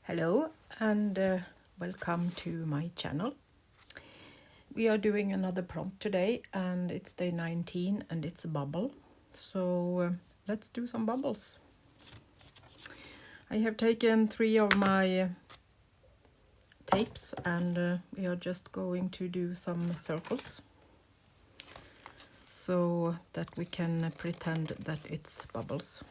Hello and welcome to my channel. We are doing another prompt today and it's day 19 and it's a bubble. So let's do some bubbles. I have taken 3 of my tapes and we are just going to do some circles so that we can pretend that it's bubbles.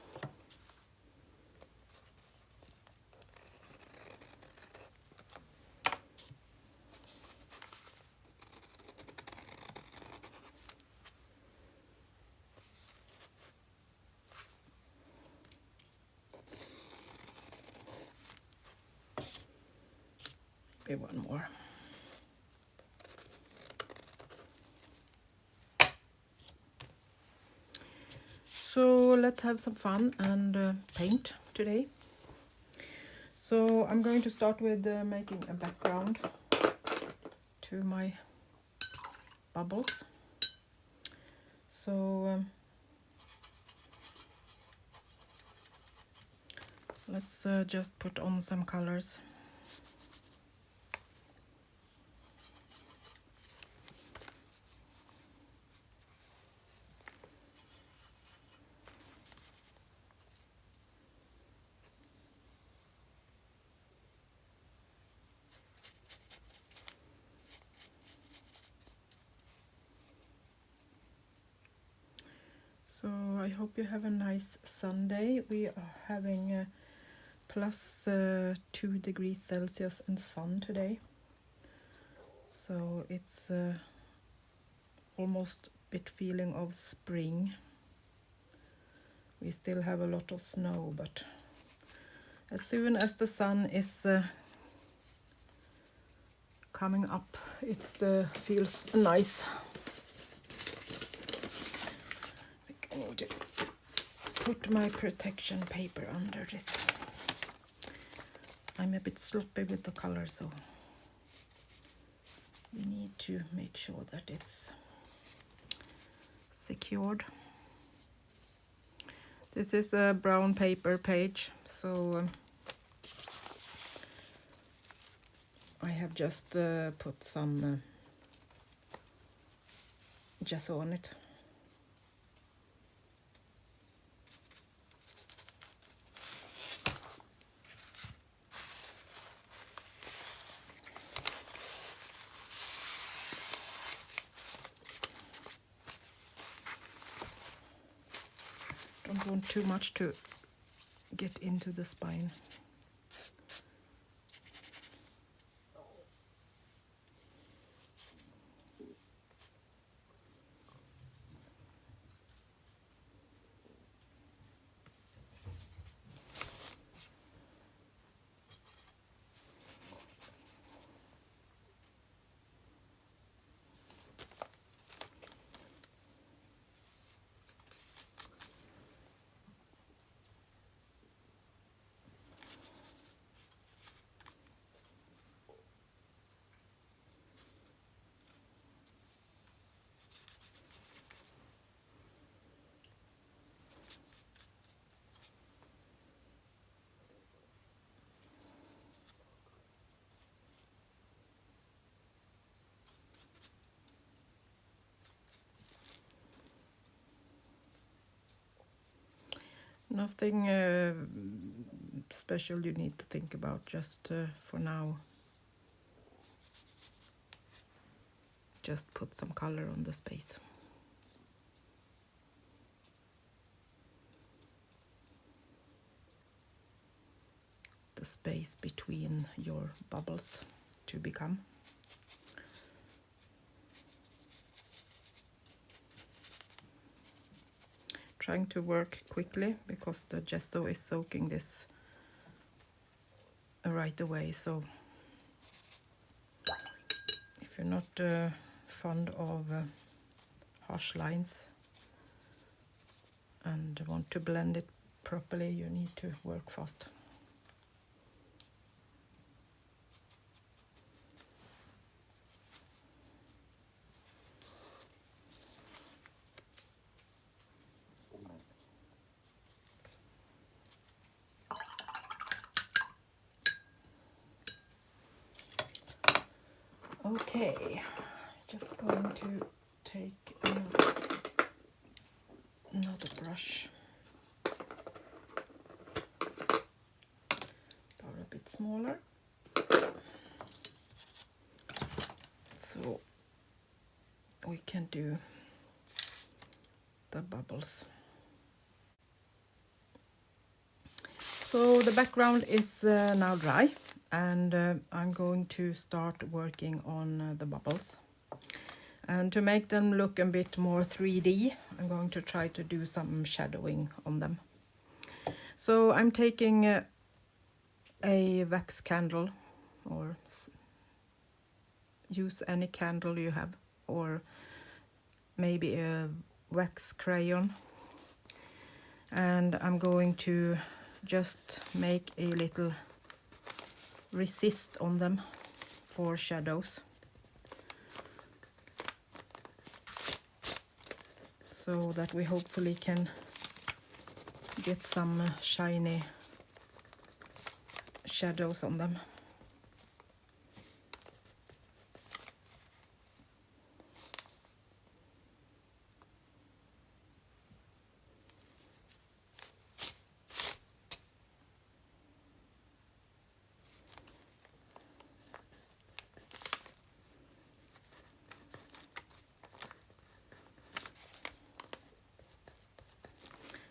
Maybe one more. So let's have some fun and paint today. So I'm going to start with making a background to my bubbles. So let's just put on some colors. So I hope you have a nice Sunday. We are having plus 2 degrees Celsius and sun today. So it's almost a bit feeling of spring. We still have a lot of snow, but as soon as the sun is coming up, it feels nice. I need to put my protection paper under this. I'm a bit sloppy with the color, so we need to make sure that it's secured. This is a brown paper page, so I have just put some gesso on it. Don't want too much to get into the spine. Nothing special you need to think about, just for now. Just put some color on the space. The space between your bubbles to become. Trying to work quickly because the gesso is soaking this right away, so if you're not fond of harsh lines and want to blend it properly, you need to work fast. Okay, just going to take another brush, or a bit smaller, so we can do the bubbles. So the background is now dry, and I'm going to start working on the bubbles. And to make them look a bit more 3D, I'm going to try to do some shadowing on them. So I'm taking a wax candle, or use any candle you have, or maybe a wax crayon, and I'm going to just make a little resist on them for shadows, so that we hopefully can get some shiny shadows on them.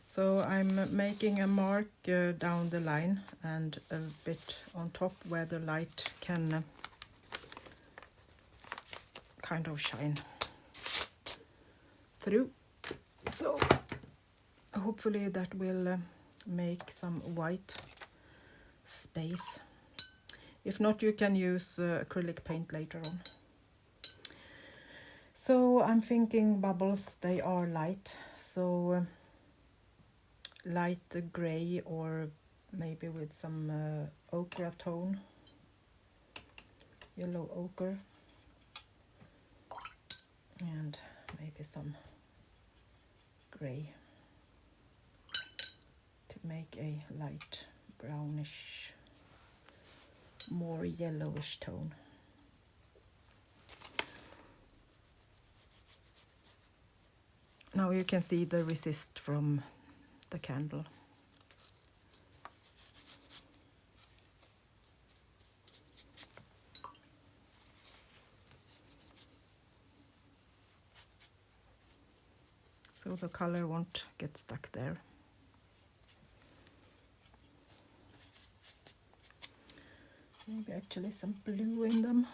So I'm making a mark down the line and a bit on top where the light can kind of shine through. So hopefully that will make some white space. If not, you can use acrylic paint later on. So I'm thinking bubbles, they are light, so light gray, or maybe with some ochre tone, yellow ochre, and maybe some gray to make a light brownish, more yellowish tone. Now you can see the resist from the candle. So the color won't get stuck there. Maybe actually some blue in them.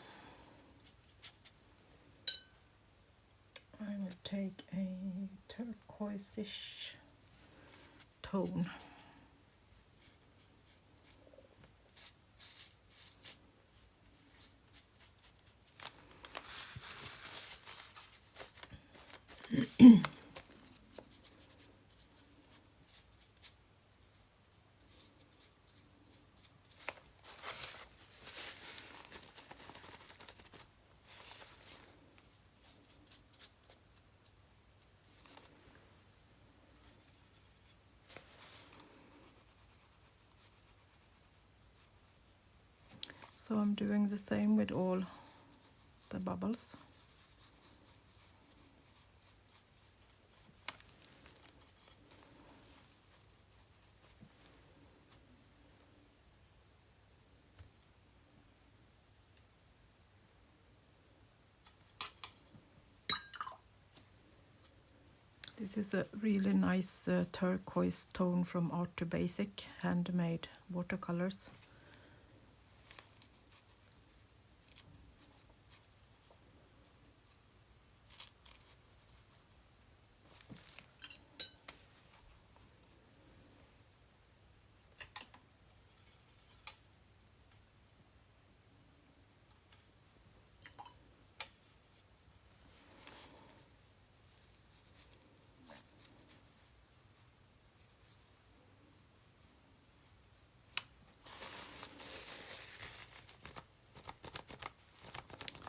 I will take a turquoise-ish tone. So I'm doing the same with all the bubbles. This is a really nice turquoise tone from Art to Basic, handmade watercolors.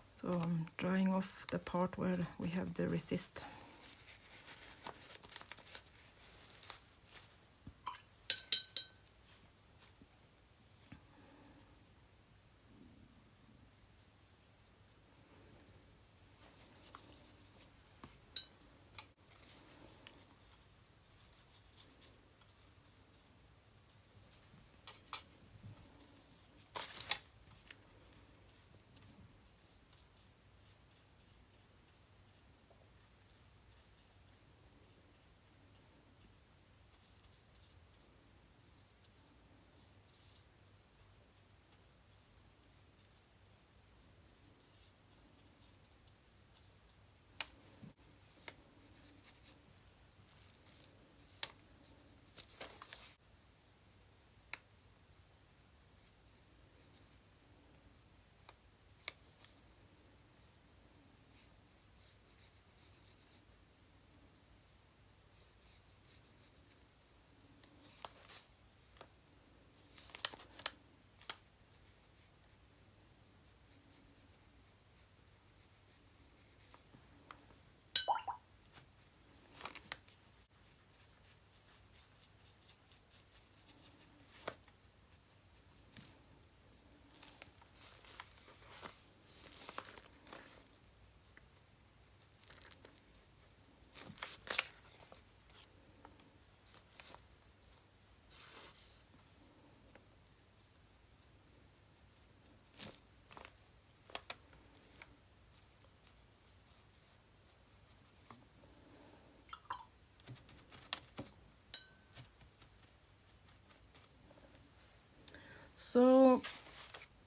So I'm drying off the part where we have the resist.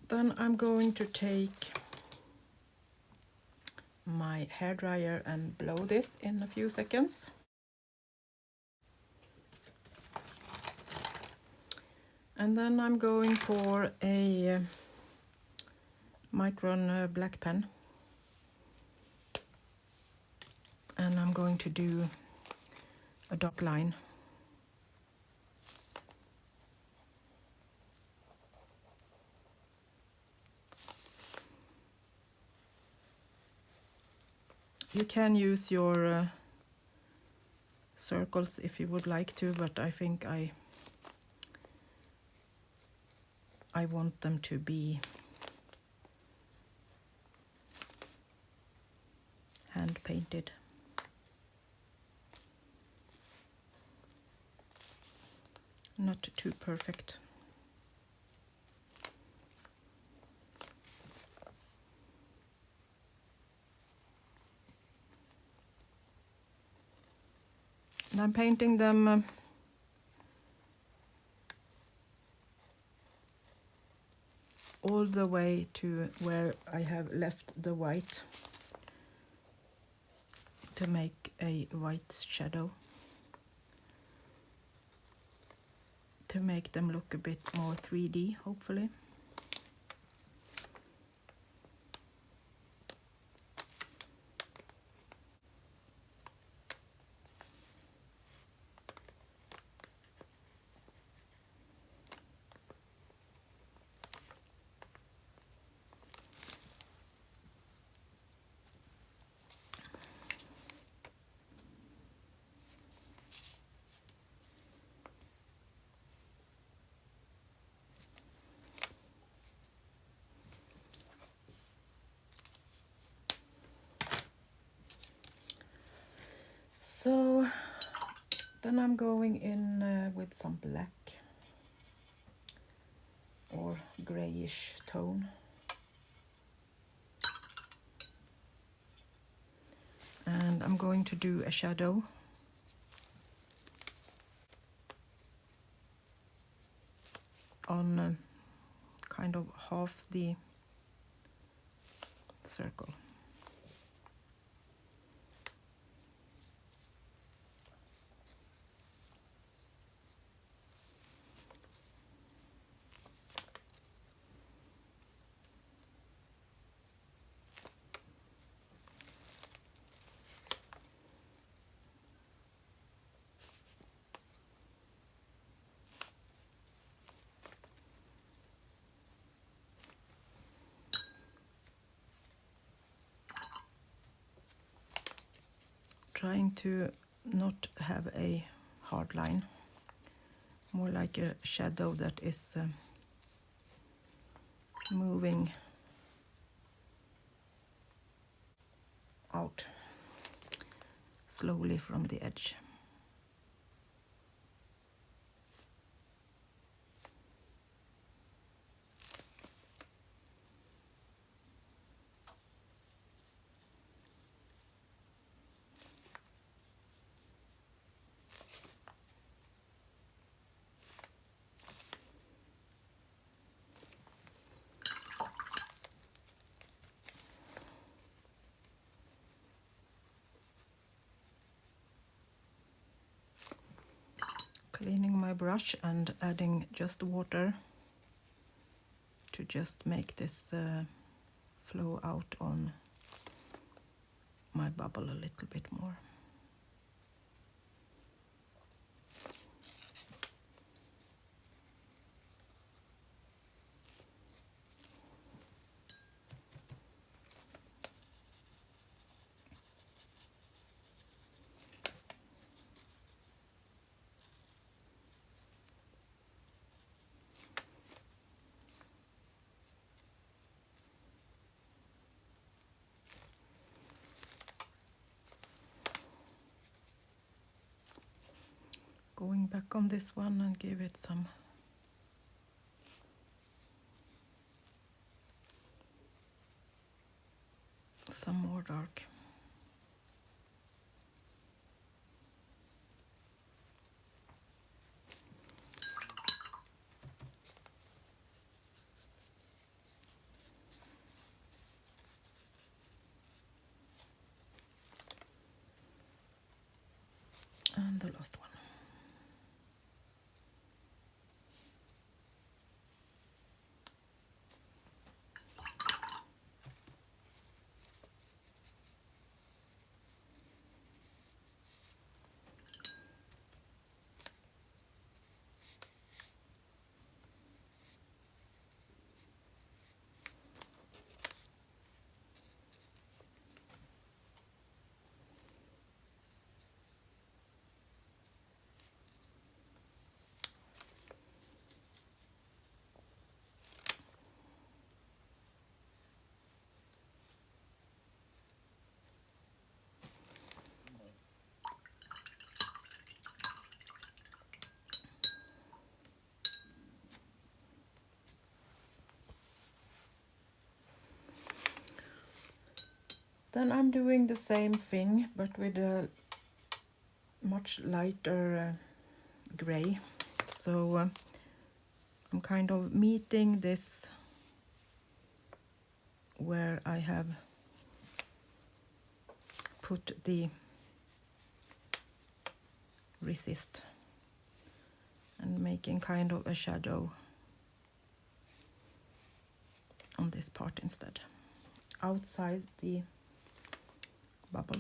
Then I'm going to take my hairdryer and blow this in a few seconds. And then I'm going for a micron black pen. And I'm going to do a dark line. You can use your circles if you would like to, but I think I want them to be hand painted. Not too perfect. And I'm painting them all the way to where I have left the white to make a white shadow, to make them look a bit more 3D, hopefully. So then I'm going in with some black or grayish tone. And I'm going to do a shadow on kind of half the circle. Trying to not have a hard line, more like a shadow that is moving out slowly from the edge. Cleaning my brush and adding just water to just make this flow out on my bubble a little bit more. Going back on this one and give it some more dark. the last one. Then I'm doing the same thing, but with a much lighter gray. So I'm kind of meeting this where I have put the resist and making kind of a shadow on this part instead, outside the bubble.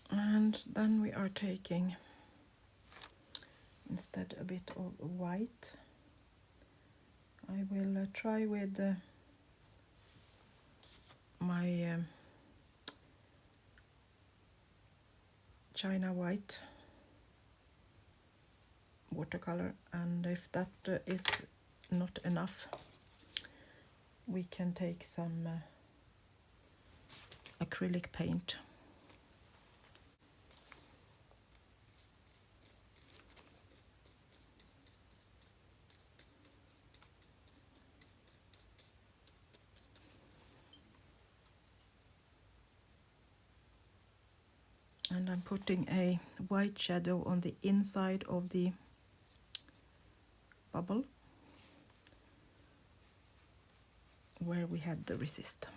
And then we are taking instead a bit of white. I will try with my China white watercolor, and if that is not enough, we can take some acrylic paint. And I'm putting a white shadow on the inside of the bubble where we had the resist.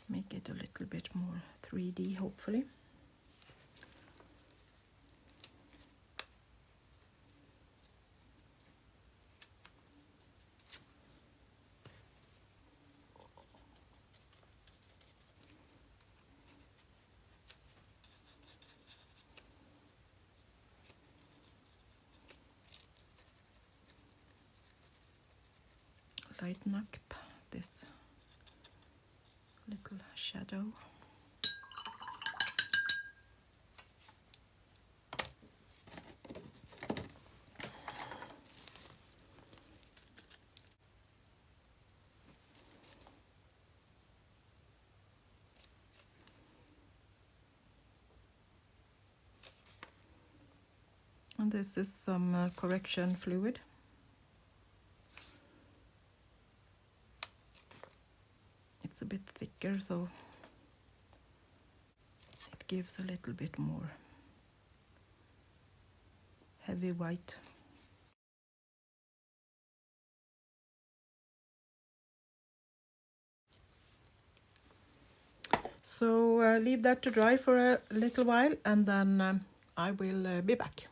Make it a little bit more 3D, hopefully. Lighten up this little shadow. this is some correction fluid. It's a bit thicker, so it gives a little bit more heavy white. So leave that to dry for a little while, and then I will be back.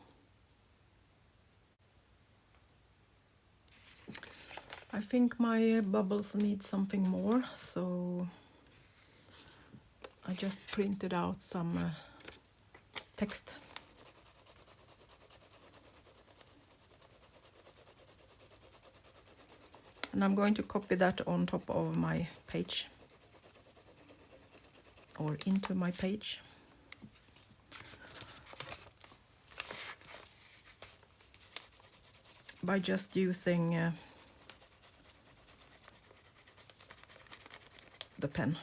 I think my bubbles need something more, so I just printed out some text. And I'm going to copy that on top of my page, or into my page. By just using the pen.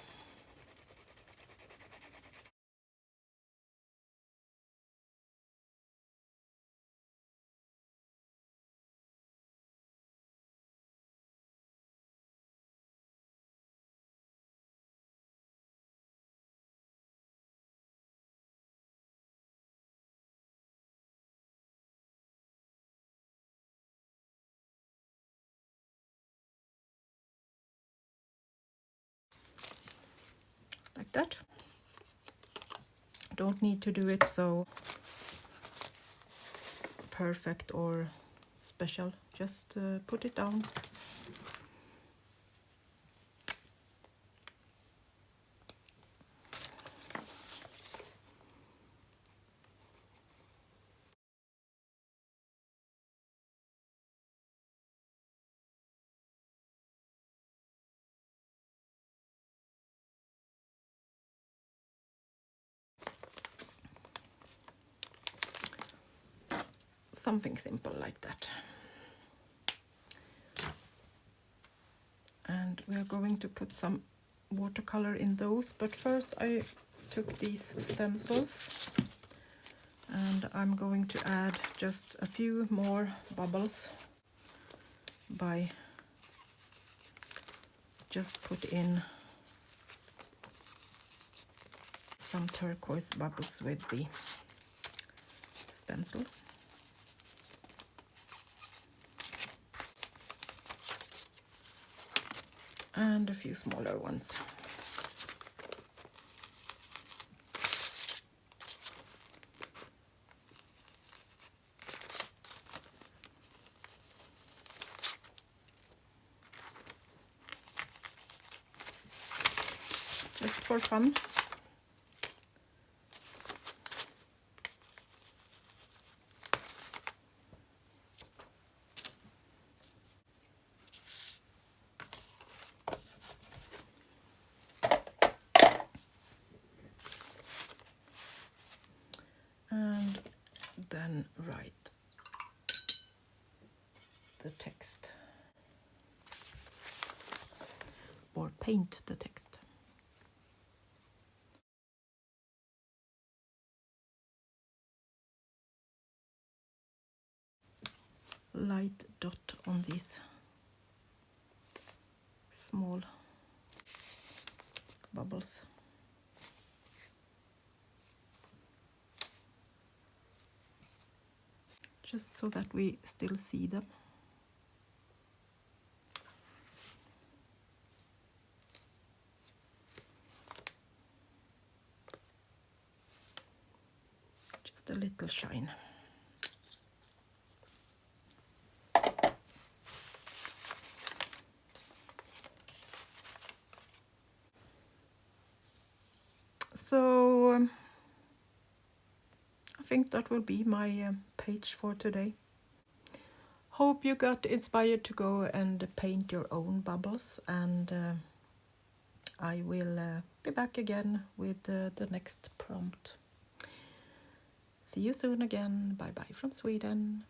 Like that. Don't need to do it so perfect or special, just put it down. Something simple like that. And we are going to put some watercolor in those, but first I took these stencils and I'm going to add just a few more bubbles by just put in some turquoise bubbles with the stencil. And a few smaller ones. Just for fun. And then write the text, or paint the text. Light dot on these small bubbles. Just so that we still see them. Just a little shine. So I think that will be my page for today. Hope you got inspired to go and paint your own bubbles, and I will be back again with the next prompt. See you soon again. Bye bye from Sweden.